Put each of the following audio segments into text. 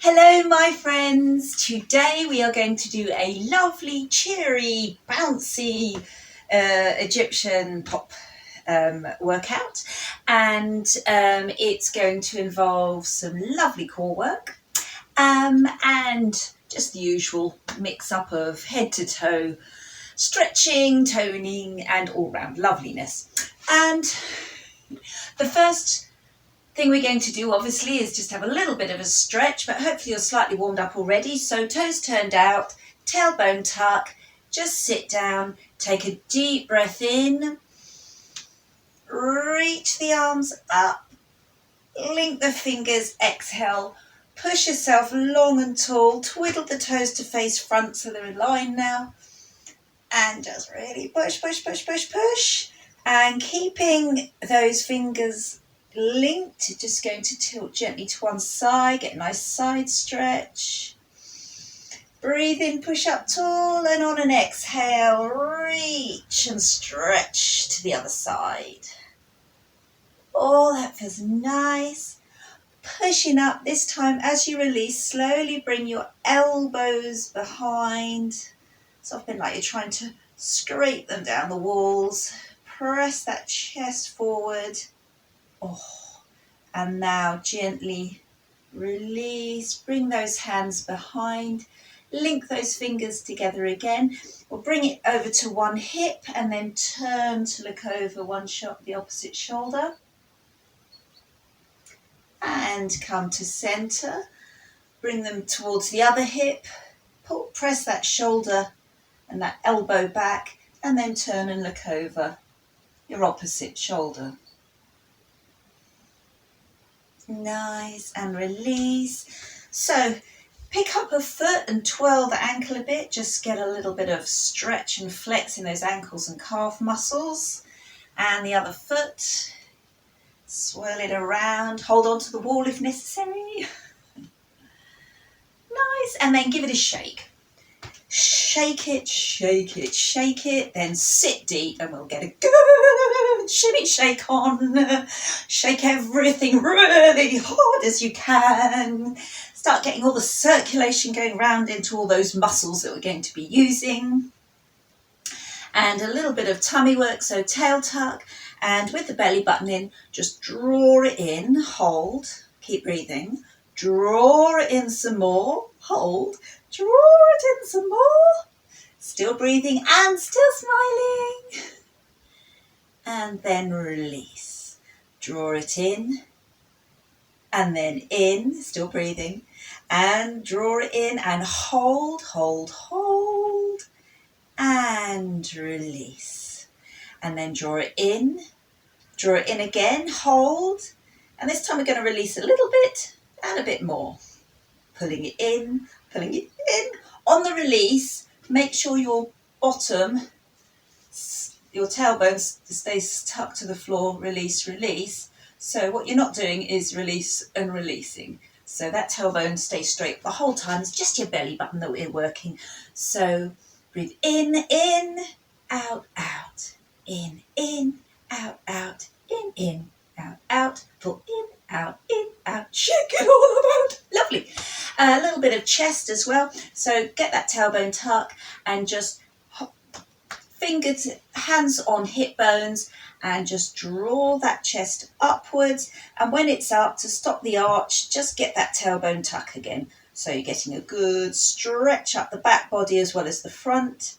Hello my friends, today we are going to do a lovely, cheery, bouncy Egyptian pop workout, and it's going to involve some lovely core work and just the usual mix up of head to toe stretching, toning and all round loveliness. And the first thing we're going to do obviously is just have a little bit of a stretch, but hopefully you're slightly warmed up already. So toes turned out, tailbone tuck, just sit down, take a deep breath in, reach the arms up, link the fingers, exhale, push yourself long and tall, twiddle the toes to face front so they're aligned now, and just really push, push, push, push, push, and keeping those fingers linked, just going to tilt gently to one side, get a nice side stretch. Breathe in, push up tall, and on an exhale, reach and stretch to the other side. Oh, that feels nice. Pushing up this time as you release, slowly bring your elbows behind. It's often like you're trying to scrape them down the walls. Press that chest forward. Oh, and now gently release, bring those hands behind, link those fingers together again. We'll bring it over to one hip and then turn to look over one shot, the opposite shoulder. And come to center, bring them towards the other hip, press that shoulder and that elbow back, and then turn and look over your opposite shoulder. Nice, and release. So pick up a foot and twirl the ankle a bit, just get a little bit of stretch and flex in those ankles and calf muscles. And the other foot, swirl it around, hold on to the wall if necessary. Nice, and then give it a shake. Shake it, shake it, shake it, then sit deep and we'll get a good shimmy shake on. Shake everything really hard as you can. Start getting all the circulation going round into all those muscles that we're going to be using. And a little bit of tummy work, so tail tuck, and with the belly button in, just draw it in, hold, keep breathing, draw it in some more, hold, draw it in some more, still breathing and still smiling, and then release, draw it in, and then in, still breathing, and draw it in and hold, hold, hold, and release, and then draw it in again, hold, and this time we're going to release a little bit and a bit more, pulling it in. On the release, make sure your bottom, your tailbone stays tucked to the floor, release, release. So what you're not doing is release and releasing. So that tailbone stays straight the whole time. It's just your belly button that we're working. So breathe in, out, out, in, out, out, in, out, pull in, out, shake it all about. Lovely. A little bit of chest as well. So get that tailbone tuck and just fingers, hands on hip bones, and just draw that chest upwards. And when it's up, to stop the arch, just get that tailbone tuck again. So you're getting a good stretch up the back body as well as the front.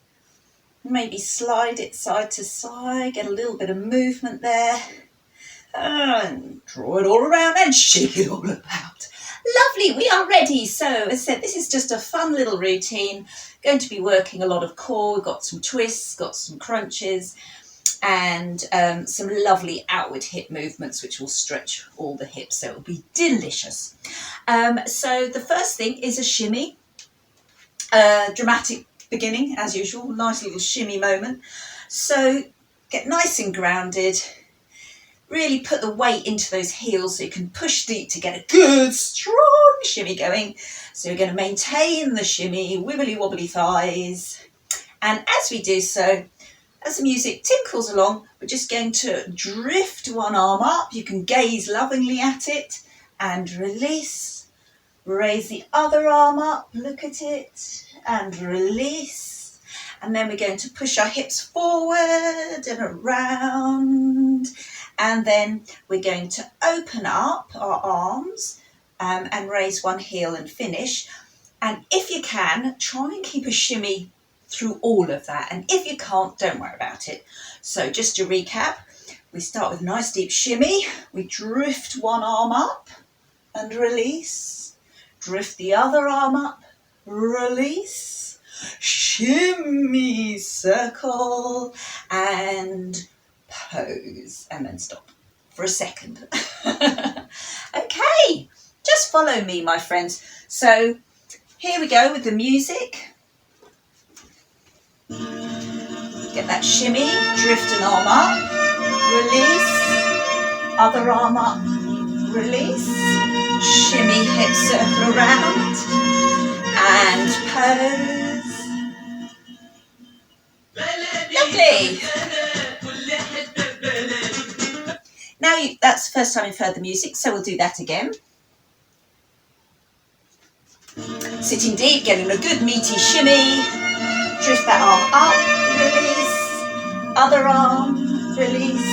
Maybe slide it side to side, get a little bit of movement there. And draw it all around and shake it all about. Lovely, we are ready. So as I said, this is just a fun little routine. Going to be working a lot of core. We've got some twists, got some crunches, and some lovely outward hip movements which will stretch all the hips, so it will be delicious. So the first thing is a shimmy. Dramatic beginning as usual, nice little shimmy moment. So get nice and grounded. Really put the weight into those heels so you can push deep to get a good, strong shimmy going. So you're going to maintain the shimmy, wibbly wobbly thighs. And as we do so, as the music tinkles along, we're just going to drift one arm up. You can gaze lovingly at it and release. Raise the other arm up, look at it, and release. And then we're going to push our hips forward and around. And then we're going to open up our arms and raise one heel and finish. And if you can, try and keep a shimmy through all of that. And if you can't, don't worry about it. So just to recap, we start with a nice deep shimmy. We drift one arm up and release. Drift the other arm up, release, shimmy, circle, and pose, and then stop for a second. Okay, just follow me, my friends. So here we go with the music. Get that shimmy, drift an arm up, release, other arm up, release, shimmy, hip circle around, and pose. Lovely. Now that's the first time you've heard the music, so we'll do that again. Sitting deep, getting a good meaty shimmy. Drift that arm up, release, other arm, release,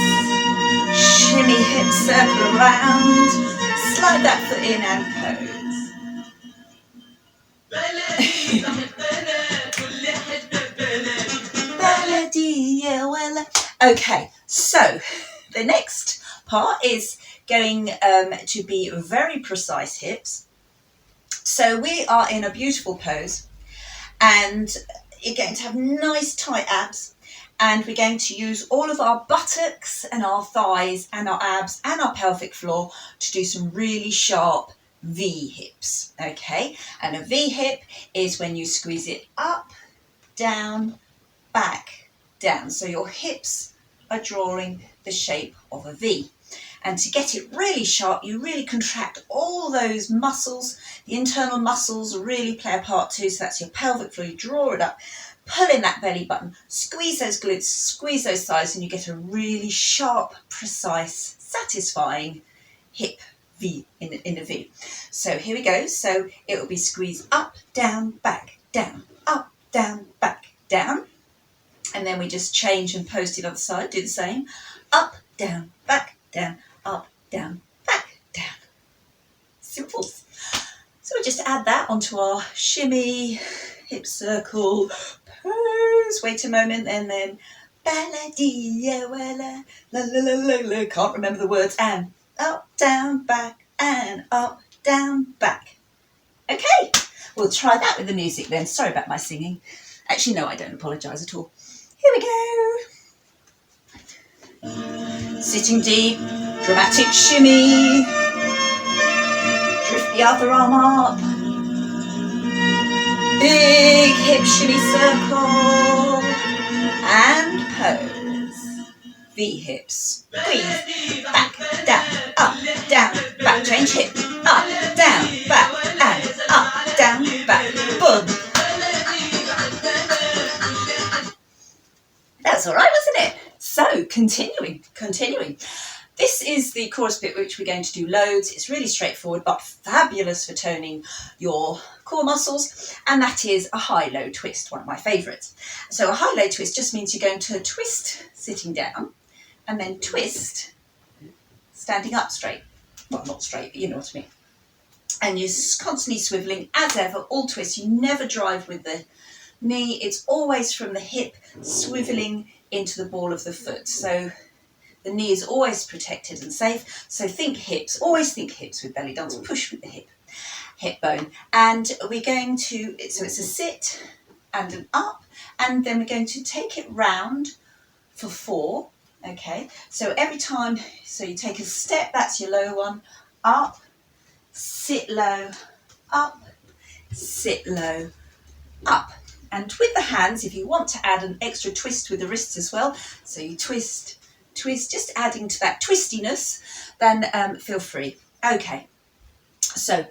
shimmy, hip circle around, slide that foot in and pose. Okay, so the next part is going to be very precise hips. So we are in a beautiful pose and you're going to have nice tight abs, and we're going to use all of our buttocks and our thighs and our abs and our pelvic floor to do some really sharp V hips, okay? And a V hip is when you squeeze it up, down, back, down. So your hips are drawing the shape of a V. And to get it really sharp, you really contract all those muscles. The internal muscles really play a part too. So that's your pelvic floor. You draw it up, pull in that belly button, squeeze those glutes, squeeze those thighs, and you get a really sharp, precise, satisfying hip V in a V. So here we go. So it will be squeeze up, down, back, down, up, down, back, down. And then we just change and pose to the other side. Do the same. Up, down, back, down, up, down, back, down. Simple. So we just add that onto our shimmy, hip circle, pose. Wait a moment, and then Beledi, la la la la la. Can't remember the words. And up, down, back, and up, down, back. Okay, we'll try that with the music then. Sorry about my singing. Actually, no, I don't apologise at all. Here we go. Sitting deep, dramatic shimmy. Drift the other arm up. Big hip shimmy circle. And pose. V hips. Squeeze. Back, down, up, down, back. Change hip. Up, down, back, and up, down, back. Boom. That's all right, wasn't it? So, continuing. This is the chorus bit which we're going to do loads. It's really straightforward, but fabulous for toning your core muscles. And that is a high-low twist, one of my favourites. So a high-low twist just means you're going to twist sitting down and then twist standing up straight. Well, not straight, but you know what I mean. And you're constantly swivelling, as ever, all twists. You never drive with the knee. It's always from the hip, swivelling into the ball of the foot. So the knee is always protected and safe. So think hips, always think hips with belly dance, push with the hip bone. And we're going to, so it's a sit and an up, and then we're going to take it round for 4, okay? So every time, so you take a step, that's your low one, up, sit low, up, sit low, up. And with the hands, if you want to add an extra twist with the wrists as well, so you twist, just adding to that twistiness, then feel free. Okay, so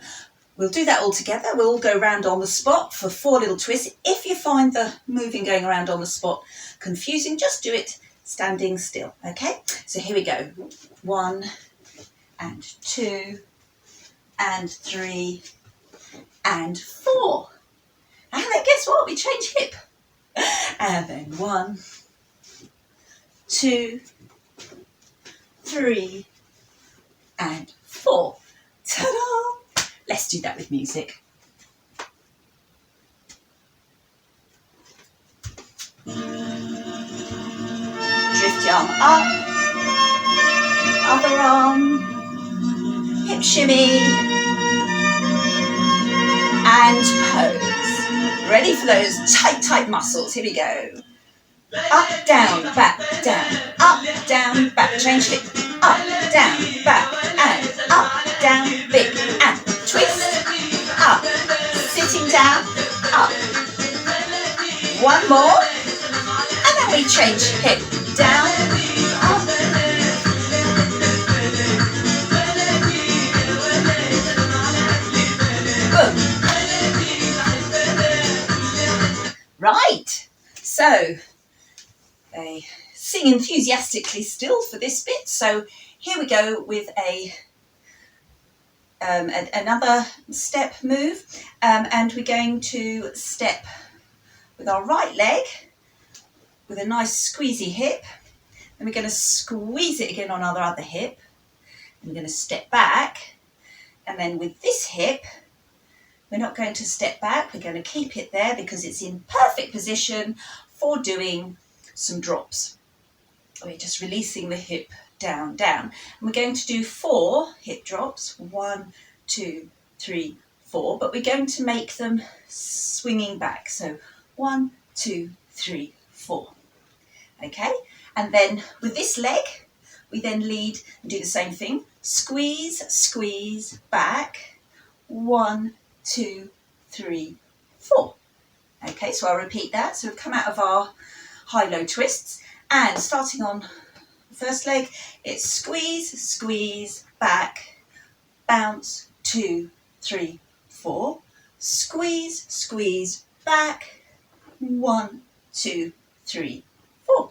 we'll do that all together. We'll all go around on the spot for 4 little twists. If you find the moving going around on the spot confusing, just do it standing still, okay? So here we go. 1 and 2 and 3 and 4. And then guess what? We change hip. And then 1, 2, 3, and 4. Ta-da! Let's do that with music. Drift your arm up, other arm, hip shimmy, and pose. Ready for those tight muscles? Here we go. Up, down, back, down, up, down, back. Change hip. Up, down, back, and up, down, big, and twist. Up, sitting down, up. One more, and then we change hip. Down, up. Boom. Right, so they sing enthusiastically still for this bit. So here we go with another step move, and we're going to step with our right leg with a nice squeezy hip, and we're going to squeeze it again on our other hip, and we're going to step back, and then with this hip we're not going to step back, we're going to keep it there because it's in perfect position for doing some drops. We're just releasing the hip down, down. And we're going to do 4 hip drops. 1, 2, 3, 4. But we're going to make them swinging back. So 1, 2, 3, 4. Okay? And then with this leg, we then lead and do the same thing. Squeeze, squeeze, back. 1, 2, 3, 4. Okay, so I'll repeat that. So we've come out of our high-low twists, and starting on the first leg, it's squeeze, squeeze, back, bounce, 2, 3, 4, squeeze, squeeze, back, 1, 2, 3, 4.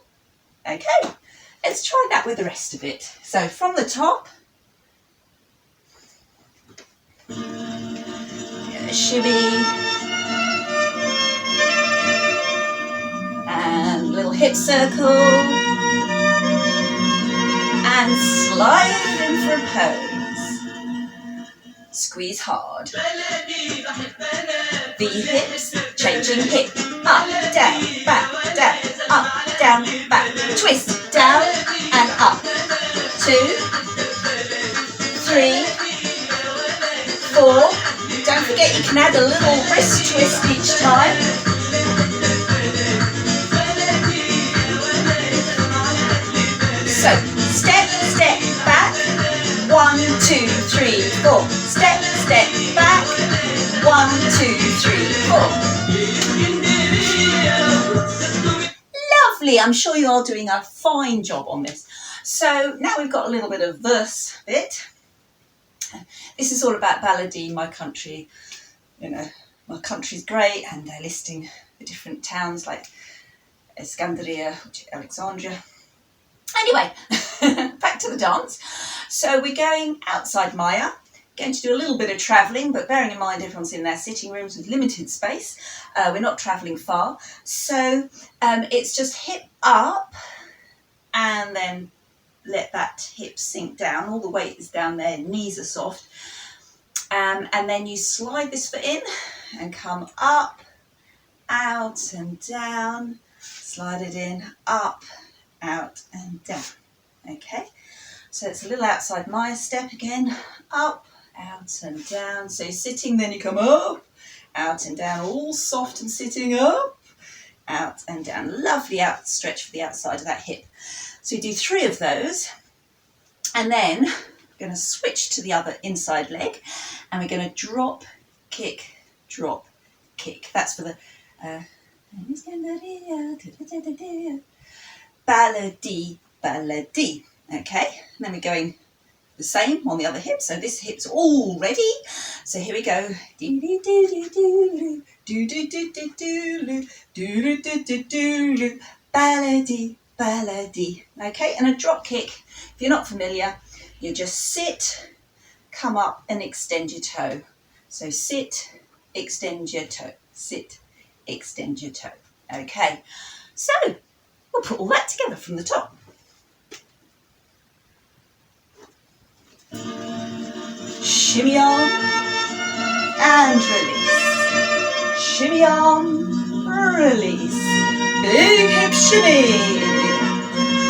Okay, let's try that with the rest of it. So from the top, shimmy, and little hip circle, and slide in for a pose. Squeeze hard. The hips, changing hip, up, down, back, down, up, down, back, twist, down, and up. 2, 3, 4. Don't forget you can add a little wrist twist each time. So, step, step, back, 1, 2, 3, 4. Step, step, back, 1, 2, 3, 4. Lovely, I'm sure you're all doing a fine job on this. So now we've got a little bit of verse bit. This is all about Beledi, my country. You know, my country's great, and they're listing the different towns like Iskandria, which is Alexandria. Anyway, back to the dance. So we're going outside Maya, going to do a little bit of travelling, but bearing in mind everyone's in their sitting rooms with limited space. We're not travelling far. So it's just hip up and then let that hip sink down. All the weight is down there, knees are soft. And then you slide this foot in and come up, out and down. Slide it in, up, out and down. Okay, so it's a little outside Maya step again. Up, out and down. So you're sitting, then you come up, out and down, all soft and sitting up, out and down. Lovely out stretch for the outside of that hip. So you do 3 of those, and then we're going to switch to the other inside leg, and we're going to drop, kick, drop, kick. That's for the Beledi, Beledi. Okay, and then we're going the same on the other hip. So this hip's all ready. So here we go. Beledi, Beledi. Okay, and a drop kick. If you're not familiar, you just sit, come up and extend your toe. So sit, extend your toe. Sit, extend your toe. Okay, so we'll put all that together from the top. Shimmy on and release. Shimmy on, release. Big hip shimmy.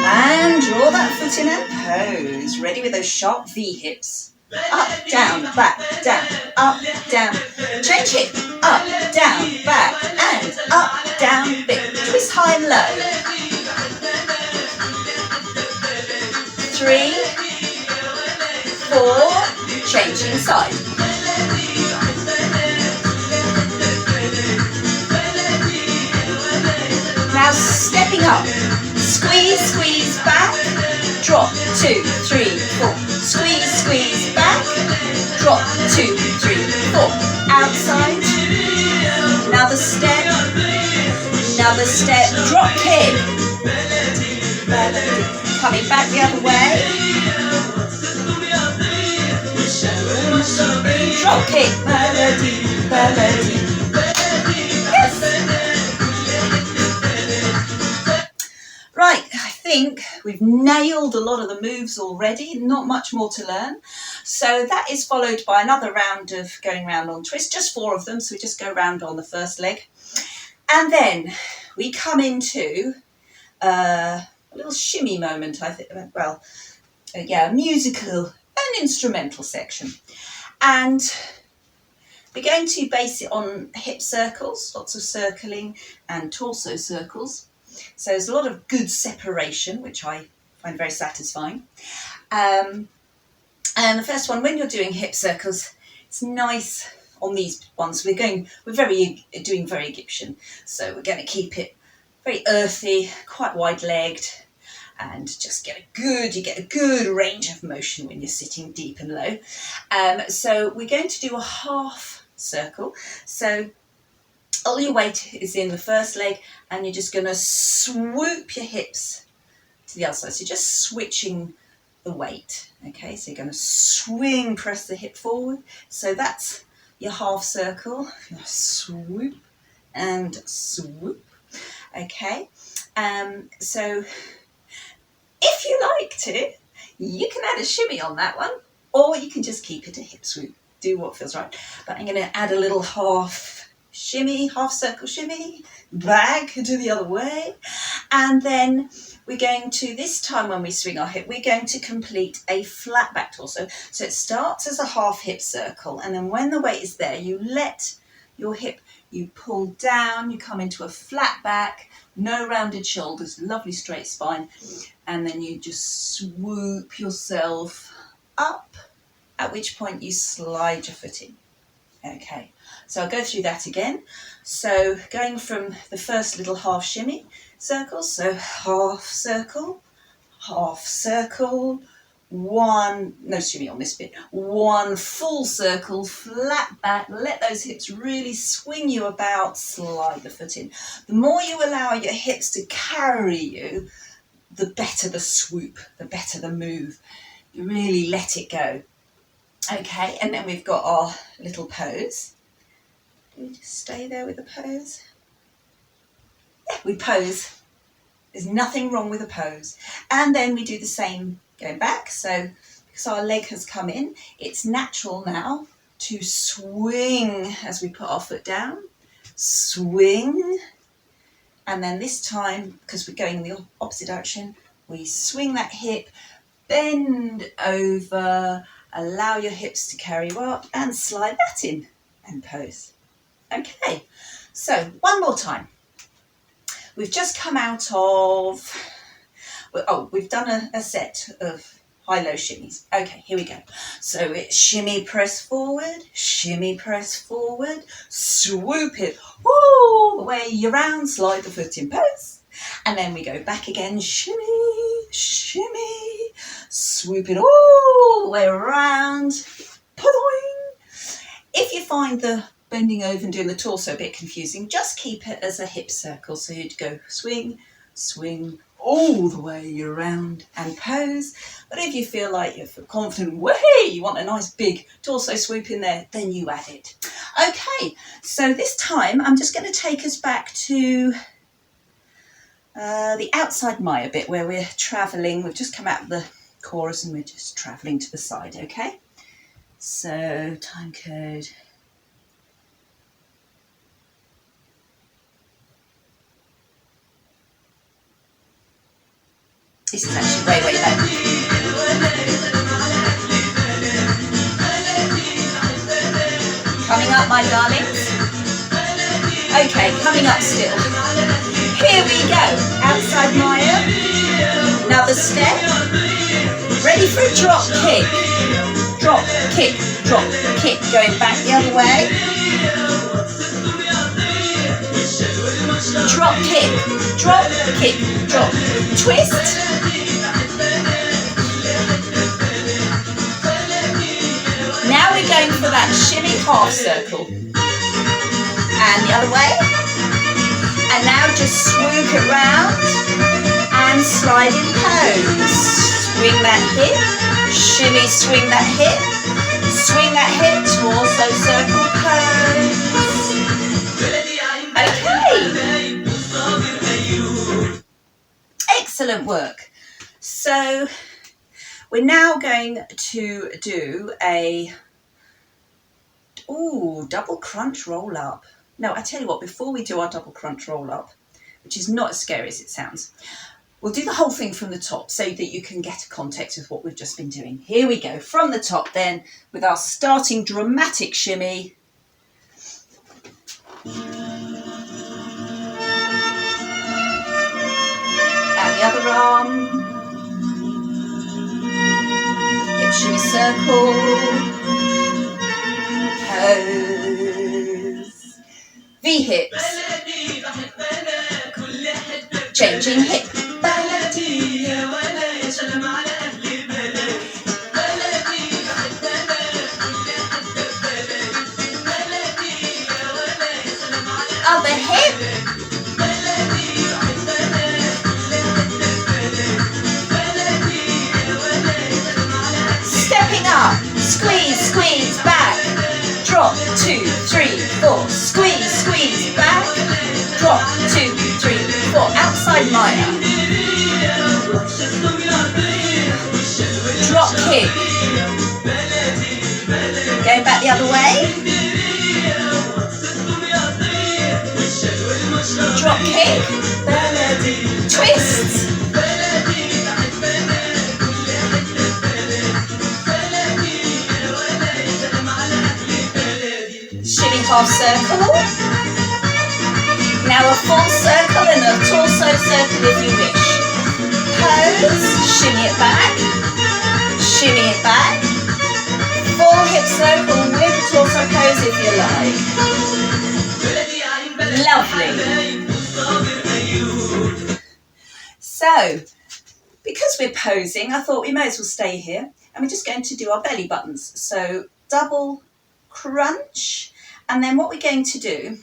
And draw that foot in and pose. Ready with those sharp V hips. Up, down, back, down, up, down. Change hip. Up, down, back, and up, down, big. Twist high and low. 3, 4, changing side. Now stepping up. Squeeze, squeeze, back, drop, 2, 3, 4. Squeeze, squeeze, back, drop, 2, 3, 4. Outside. Another step, drop kick. Coming back the other way. Drop kick, melody, melody. Yes. Right, I think we've nailed a lot of the moves already, not much more to learn. So that is followed by another round of going round on twist, just 4 of them, so we just go round on the first leg. And then we come into a little shimmy moment, I think, well, a musical and instrumental section. And we're going to base it on hip circles, lots of circling and torso circles. So there's a lot of good separation, which I find very satisfying. And the first one, when you're doing hip circles, it's nice on these ones. We're doing very Egyptian. So we're going to keep it very earthy, quite wide-legged, and just you get a good range of motion when you're sitting deep and low. So we're going to do a half circle. So all your weight is in the first leg, and you're just going to swoop your hips to the other side. So you're just switching the weight. Okay, so you're going to swing, press the hip forward. So that's your half circle. Swoop and swoop. Okay, so if you like to, you can add a shimmy on that one, or you can just keep it a hip swoop. Do what feels right. But I'm going to add a little half shimmy, half circle shimmy, back to the other way. And then we're going to, this time when we swing our hip, we're going to complete a flat back torso. So it starts as a half hip circle, and then when the weight is there, you let your hip, you pull down, you come into a flat back, no rounded shoulders, lovely straight spine, and then you just swoop yourself up, at which point you slide your foot in. Okay, so I'll go through that again. So going from the first little half shimmy circle, so half circle, one, no shimmy on this bit, one full circle, flat back, let those hips really swing you about, slide the foot in. The more you allow your hips to carry you, the better the swoop, the better the move. You really let it go. Okay, and then we've got our little pose. Do we just stay there with the pose? Yeah, we pose. There's nothing wrong with a pose. And then we do the same going back. So because our leg has come in, it's natural now to swing as we put our foot down. Swing. And then this time, because we're going in the opposite direction, we swing that hip, bend over, allow your hips to carry you up, and slide that in and pose. Okay, so one more time. We've just come out of, we've done a set of high-low shimmies. Okay, here we go. So it's shimmy, press forward, swoop it all the way around, slide the foot in, pose. And then we go back again, shimmy, shimmy, swoop it all the way around, poing. If you find the bending over and doing the torso a bit confusing, just keep it as a hip circle. So you'd go swing, swing, all the way around and pose. But if you feel like you're confident, way, you want a nice big torso swoop in there, then you add it. Okay, so this time I'm just going to take us back to the outside Maya bit where we're travelling. We've just come out of the chorus and we're just travelling to the side, okay? So, time code. This is actually way, way low. Coming up, my darlings. Okay, coming up still. Here we go. Outside Maya. Another step. Ready for a drop kick. Drop, kick, drop, kick. Going back the other way. Drop, kick, drop, kick, drop. Twist. Now we're going for that shimmy half circle. And the other way. And now just swoop it round and slide in pose. Swing that hip, shimmy, swing that hip, swing that hip, torso circle pose. Okay. Excellent work. So we're now going to do a double crunch roll up. No, I tell you what, before we do our double crunch roll up, which is not as scary as it sounds, we'll do the whole thing from the top so that you can get a context of what we've just been doing. Here we go, from the top then, with our starting dramatic shimmy. And the other arm. Hip shimmy circle. Pose. V-hips. Changing hip. Other hip. Stepping up. Squeeze, squeeze, back. Drop, 2, 3, 4. Squeeze, squeeze, back. Drop, 2, 3, 4. Outside Maya. Drop kick. Going back the other way. Drop kick. Twist. Shimmy half circle. Now a full circle and a torso circle if you wish. Pose, shimmy it back, shimmy it back. Full hip circle with torso pose if you like. Lovely. So, because we're posing, I thought we may as well stay here and we're just going to do our belly buttons. So, double crunch, and then what we're going to do,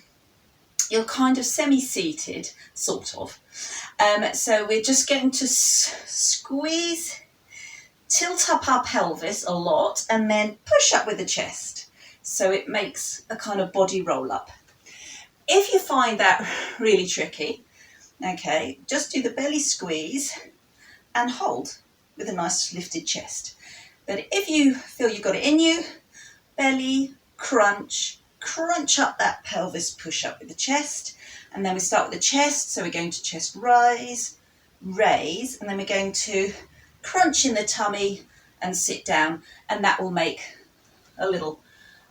you're kind of semi-seated, sort of. So we're just going to squeeze, tilt up our pelvis a lot, and then push up with the chest. So it makes a kind of body roll up. If you find that really tricky, okay, just do the belly squeeze and hold with a nice lifted chest. But if you feel you've got it in you, belly, crunch, crunch up that pelvis, push up with the chest. And then we start with the chest, so we're going to chest rise, raise, and then we're going to crunch in the tummy and sit down, and that will make a little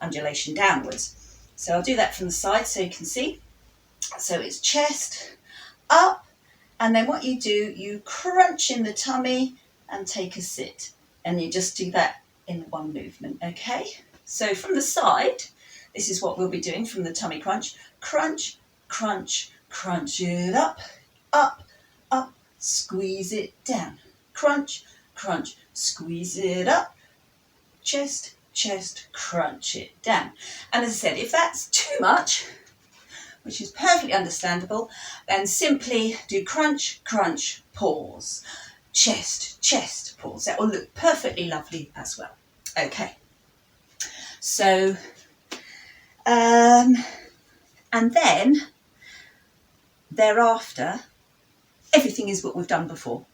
undulation downwards. So I'll do that from the side so you can see. So it's chest, up, and then what you do, you crunch in the tummy and take a sit. And you just do that in one movement, okay? So from the side, this is what we'll be doing from the tummy crunch. Crunch, crunch, crunch it up, up, up, squeeze it down. Crunch, crunch, squeeze it up. Chest, chest, crunch it down. And as I said, if that's too much, which is perfectly understandable, then simply do crunch, crunch, pause. Chest, chest, pause. That will look perfectly lovely as well. Okay. So And then thereafter, everything is what we've done before.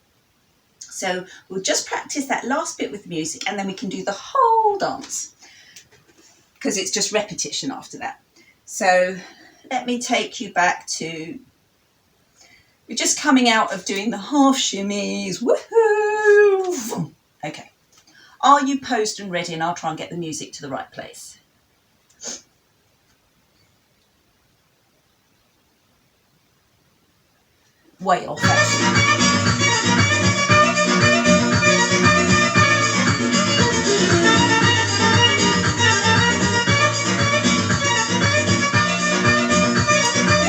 So we'll just practice that last bit with the music and then we can do the whole dance because it's just repetition after that. So let me take you back to, we're just coming out of doing the half shimmies. Woohoo! Okay. Are you posed and ready? And I'll try and get the music to the right place. Way off actually.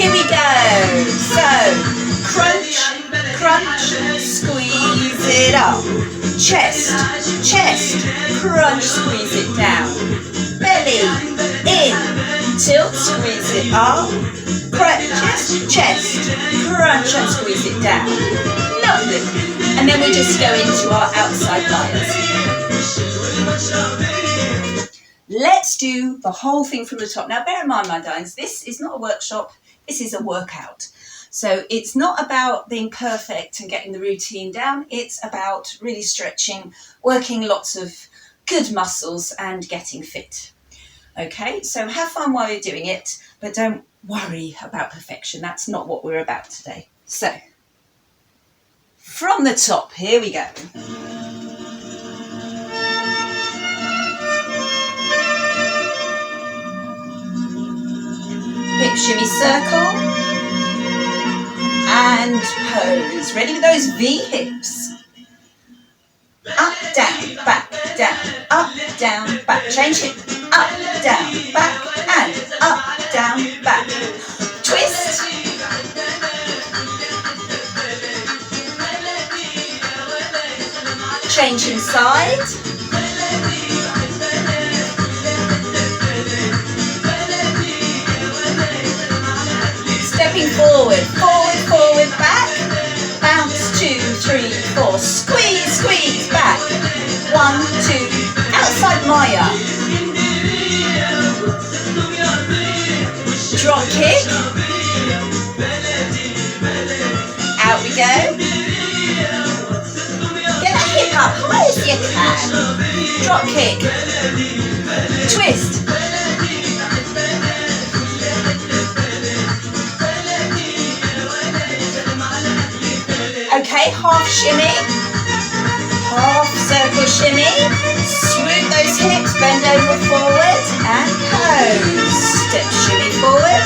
Here we go. So, crunch, crunch, squeeze it up. Chest, chest, crunch, squeeze it down. Belly, in, tilt, squeeze it up. Crunch, chest, crunch and squeeze it down. Lovely. And then we just go into our outside lions. Let's do the whole thing from the top. Now bear in mind, my darlings, this is not a workshop, this is a workout. So it's not about being perfect and getting the routine down, it's about really stretching, working lots of good muscles and getting fit. Okay, so have fun while you're doing it, but don't worry about perfection. That's not what we're about today. So, from the top, here we go. Hip shimmy circle and pose. Ready with those V hips. Up, down, back, down, up, down, back. Change it. Up, down, back, and up, down, back. Twist. Change inside. Stepping forward, forward, forward, back. Bounce, 2, 3, 4. Squeeze, squeeze, back. 1, 2. Outside Maya. Drop kick. Out we go. Get that hip up high as you can. Drop kick. Twist. Okay, half shimmy. Half circle shimmy. Swoop those hips, bend over forward and pose. Step shimmy forward.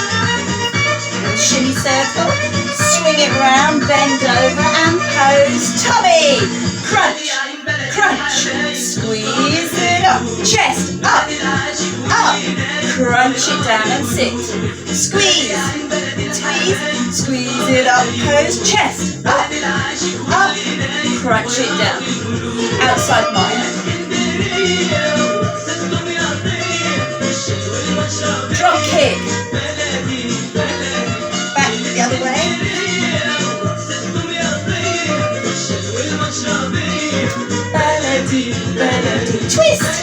Shimmy circle. Swing it round, bend over and pose. Tummy. Crunch. Crunch. Squeeze it up. Chest up. Up. Crunch it down and sit. Squeeze. Squeeze. Squeeze it up. Pose. Chest up. Up. Crunch it down. Outside Maya. Drop kick. Back the other way. Beledi, beledi. Twist.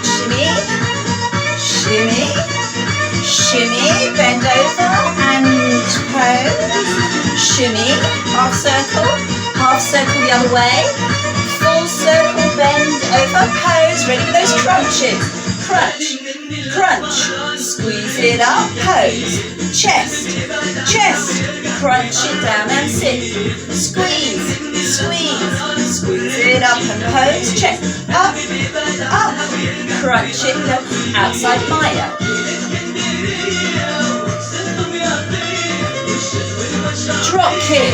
Shimmy. Shimmy. Shimmy. Bend over and pose. Shimmy. Half circle. Half circle the other way. Full circle, bend over, pose. Ready for those crunches. Crunch, crunch. Squeeze it up, pose. Chest, chest. Crunch it down and sit. Squeeze, squeeze. Squeeze it up and pose. Chest, up, up. Crunch it down. Outside Maya. Drop kick.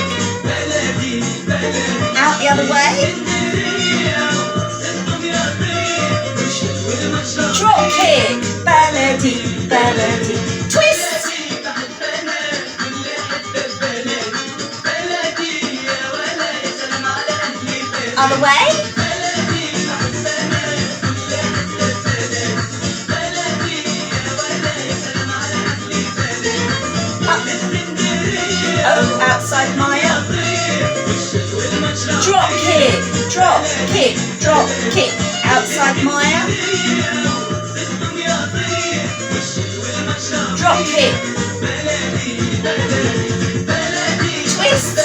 Out the other way. Drop kick. Beledi, beledi. Twist. Other way. Up. Oh, outside Maya. kick, drop, kick, outside Maya, drop kick, twist,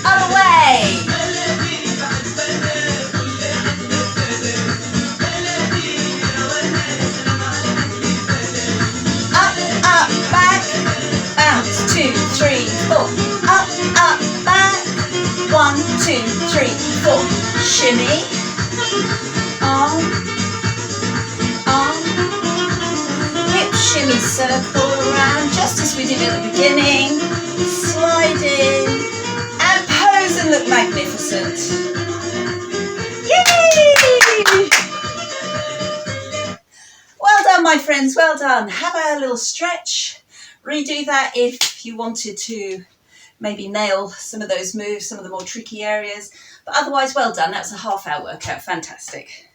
other way, up, back, bounce, 2, 3, 4, up, back, 1, 2, 3, 4, shimmy, arm, hip shimmy, circle around, just as we did at the beginning, slide in, and pose and look magnificent. Yay! Well done, my friends, well done. Have a little stretch. Redo that if you wanted to maybe nail some of those moves, some of the more tricky areas. But otherwise, well done. That was a half-hour workout. Fantastic.